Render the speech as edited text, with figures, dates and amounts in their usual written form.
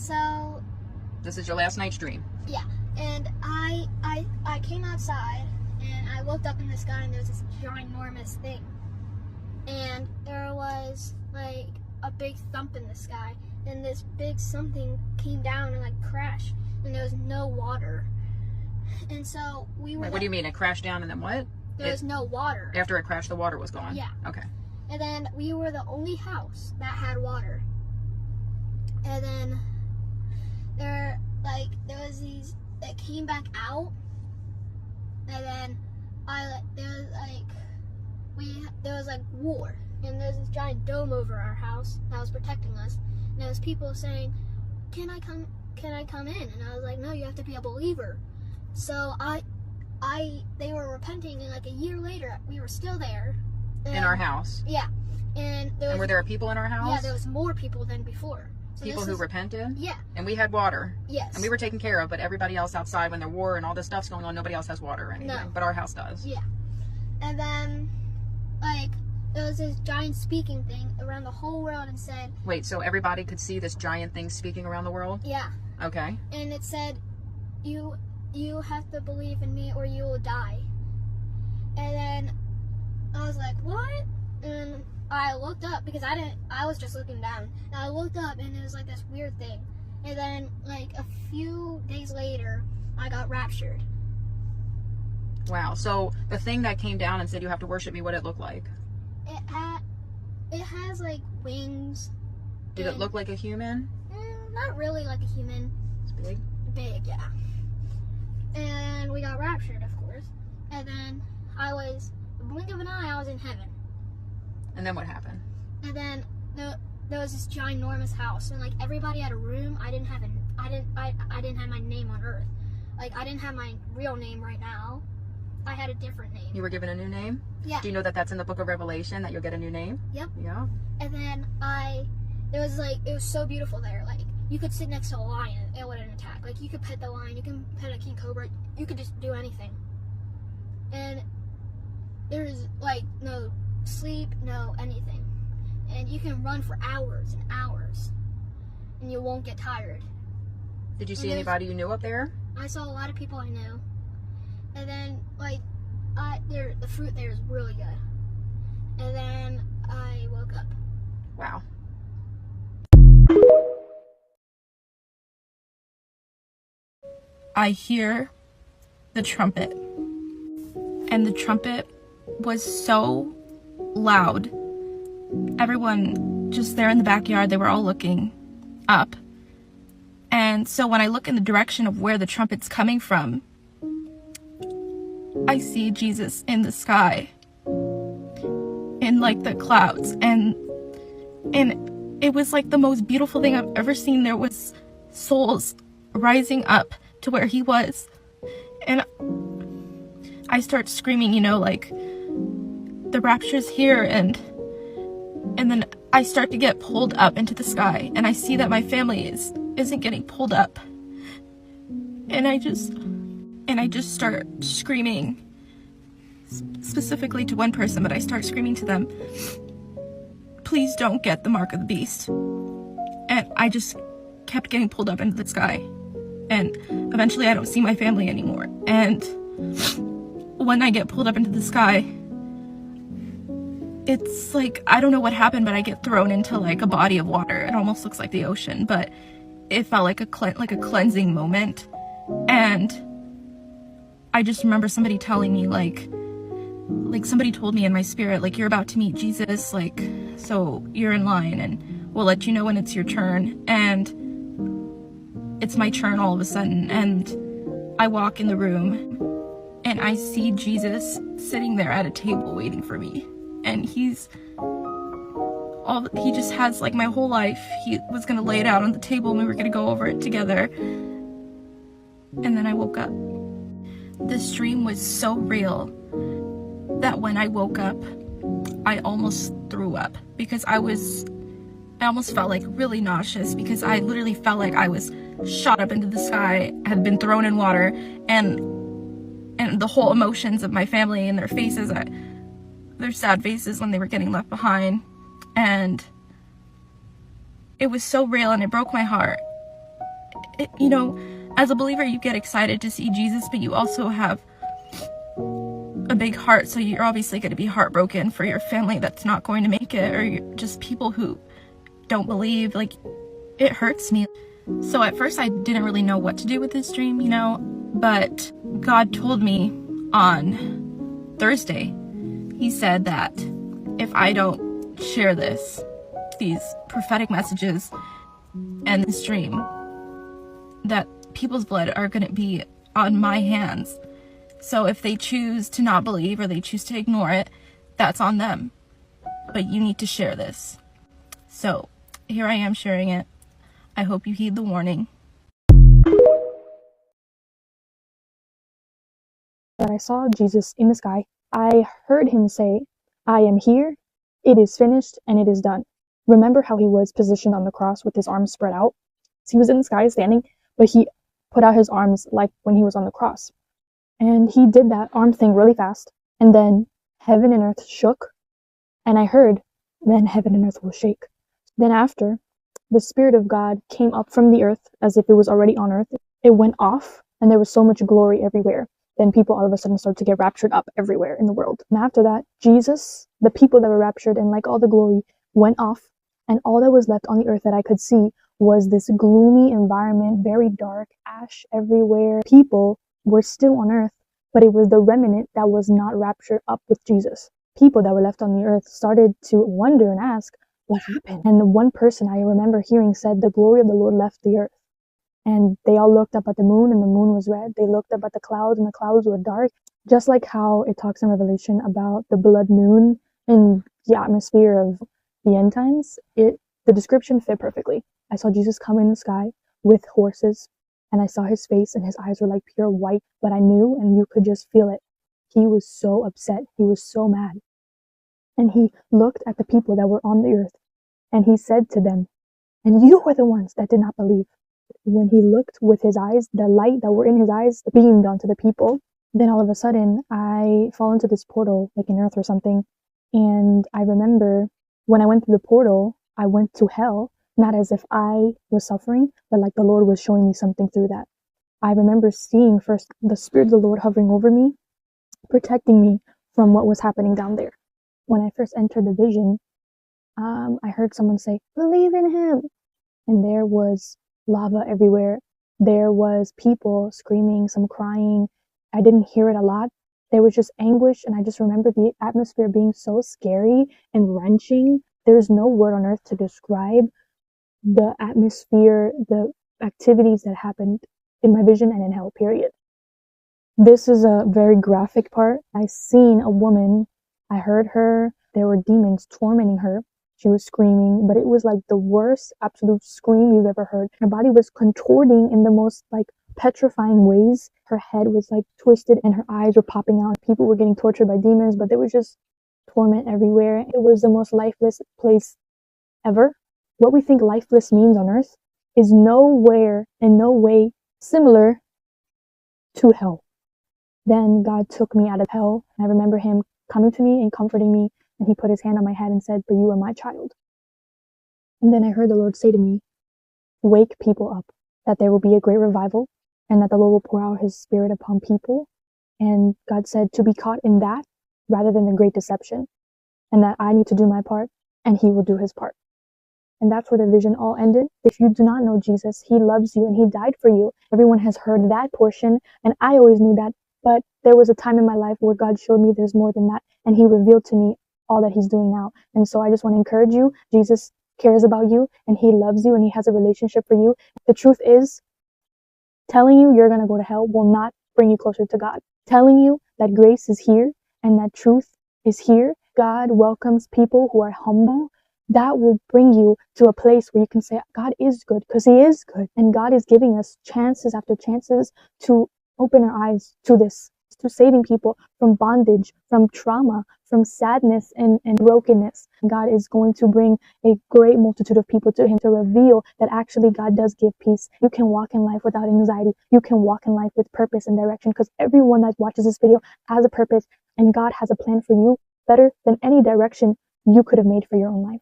So this is your last night's dream. yeah, and I came outside and I looked up in the sky and there was this ginormous thing, and there was like a big thump in the sky, and this big something came down and like crashed, and there was no water, and so we were. Wait, what do you mean? It crashed down and then what? There was no water. After it crashed, the water was gone? Yeah. Okay. And then we were the only house that had water. And then there was these that came back out. And then there was like war. And there's this giant dome over our house that was protecting us. And there was people saying, Can I come in? And I was like, no, you have to be a believer. So they were repenting, and like a year later, we were still there. In our house? Yeah. And were there people in our house? Yeah, there was more people than before. So people who repented? Yeah. And we had water? Yes. And we were taken care of, but everybody else outside, when there war and all this stuff's going on, nobody else has water or anything. No. But our house does. Yeah. And then, like, there was this giant speaking thing around the whole world and said... Wait, so everybody could see this giant thing speaking around the world? Yeah. Okay. And it said, you have to believe in me or you will die. And then I was like, what? And I looked up because I was just looking down. And I looked up and it was like this weird thing. And then like a few days later, I got raptured. Wow. So the thing that came down and said you have to worship me, what did it look like? It has like wings. Did it look like a human? Not really like a human. It's big? Big, yeah. And we got raptured, of course. And then the blink of an eye, I was in heaven. And then what happened? And then there was this ginormous house, and like everybody had a room. I didn't have my name on earth. Like I didn't have my real name right now. I had a different name. You were given a new name? Yeah. Do you know that that's in the book of Revelation, that you'll get a new name? Yep. Yeah. And then it was so beautiful there. Like you could sit next to a lion, it wouldn't attack. Like you could pet the lion, you can pet a king cobra, you could just do anything. And there's like no sleep, no anything. And you can run for hours and hours and you won't get tired. Did you see anybody you knew up there? I saw a lot of people I knew. And then like the fruit there is really good. And then I woke up. Wow. I hear the trumpet, and the trumpet was so loud. Everyone just there in the backyard, they were all looking up. And so when I look in the direction of where the trumpet's coming from, I see Jesus in the sky, in like the clouds, and it was like the most beautiful thing I've ever seen. There was souls rising up to where he was, and I start screaming, like the rapture's here, and then I start to get pulled up into the sky, and I see that my family isn't getting pulled up, and I just start screaming, specifically to one person, but I start screaming to them, please don't get the mark of the beast. And I just kept getting pulled up into the sky, and eventually I don't see my family anymore. And when I get pulled up into the sky, it's like, I don't know what happened, but I get thrown into like a body of water. It almost looks like the ocean, but it felt like a cleansing moment. And I just remember somebody telling me like somebody told me in my spirit, like, you're about to meet Jesus, like, so you're in line and we'll let you know when it's your turn. And it's my turn all of a sudden, and I walk in the room and I see Jesus sitting there at a table waiting for me. And he just has like my whole life. He was gonna lay it out on the table and we were gonna go over it together. And then I woke up. This dream was so real that when I woke up, I almost threw up, because I almost felt like really nauseous, because I literally felt like I was shot up into the sky, had been thrown in water, and the whole emotions of my family and their faces, their sad faces when they were getting left behind. And it was so real, and it broke my heart. you know, as a believer, you get excited to see Jesus, but you also have a big heart, so you're obviously going to be heartbroken for your family that's not going to make it, or just people who don't believe. Like, it hurts me. So at first I didn't really know what to do with this dream, you know, but God told me on Thursday, he said that if I don't share these prophetic messages and this dream, that people's blood are going to be on my hands. So if they choose to not believe or they choose to ignore it, that's on them. But you need to share this. So here I am sharing it. I hope you heed the warning. That I saw Jesus in the sky. I heard him say, "I am here, it is finished, and it is done." Remember how he was positioned on the cross with his arms spread out? So he was in the sky standing, but he put out his arms like when he was on the cross. And he did that arm thing really fast. And then heaven and earth shook. And I heard, then heaven and earth will shake. Then after, the Spirit of God came up from the earth as if it was already on earth. It went off, and there was so much glory everywhere. Then people all of a sudden started to get raptured up everywhere in the world. And after that, Jesus, the people that were raptured, and like all the glory, went off. And all that was left on the earth that I could see was this gloomy environment, very dark, ash everywhere. People were still on earth, but it was the remnant that was not raptured up with Jesus. People that were left on the earth started to wonder and ask, what happened? And the one person I remember hearing said, the glory of the Lord left the earth. And they all looked up at the moon, and the moon was red. They looked up at the clouds, and the clouds were dark. Just like how it talks in Revelation about the blood moon and the atmosphere of the end times, the description fit perfectly. I saw Jesus come in the sky with horses, and I saw his face, and his eyes were like pure white, but I knew, and you could just feel it. He was so upset. He was so mad. And he looked at the people that were on the earth, and he said to them, and you were the ones that did not believe. When he looked with his eyes, the light that were in his eyes beamed onto the people. Then all of a sudden, I fall into this portal, like in earth or something. And I remember when I went through the portal, I went to hell, not as if I was suffering, but like the Lord was showing me something through that. I remember seeing first the Spirit of the Lord hovering over me, protecting me from what was happening down there. When I first entered the vision, I heard someone say, "Believe in him." And there was lava everywhere. There was people screaming, some crying. I didn't hear it a lot. There was just anguish, and I just remember the atmosphere being so scary and wrenching. There's no word on earth to describe the atmosphere, the activities that happened in my vision and in hell, period. This is a very graphic part. I seen a woman. I heard her. There were demons tormenting her. She was screaming, but it was like the worst absolute scream you've ever heard. Her body was contorting in the most like petrifying ways. Her head was like twisted and her eyes were popping out. People were getting tortured by demons, but there was just torment everywhere. It was the most lifeless place ever. What we think lifeless means on earth is nowhere in no way similar to hell. Then God took me out of hell. I remember him coming to me and comforting me, and he put his hand on my head and said, "But you are my child." And then I heard the Lord say to me, "Wake people up, that there will be a great revival, and that the Lord will pour out his Spirit upon people." And God said to be caught in that rather than the great deception, and that I need to do my part, and he will do his part. And that's where the vision all ended. If you do not know Jesus, he loves you and he died for you. Everyone has heard that portion, and I always knew that. But there was a time in my life where God showed me there's more than that, and he revealed to me all that he's doing now. And so I just want to encourage you. Jesus cares about you, and he loves you, and he has a relationship for you. The truth is, telling you you're going to go to hell will not bring you closer to God. Telling you that grace is here and that truth is here, God welcomes people who are humble. That will bring you to a place where you can say, God is good, because he is good. And God is giving us chances after chances to open our eyes to this, to saving people from bondage, from trauma, from sadness and brokenness. God is going to bring a great multitude of people to him to reveal that actually God does give peace. You can walk in life without anxiety. You can walk in life with purpose and direction, because everyone that watches this video has a purpose, and God has a plan for you better than any direction you could have made for your own life.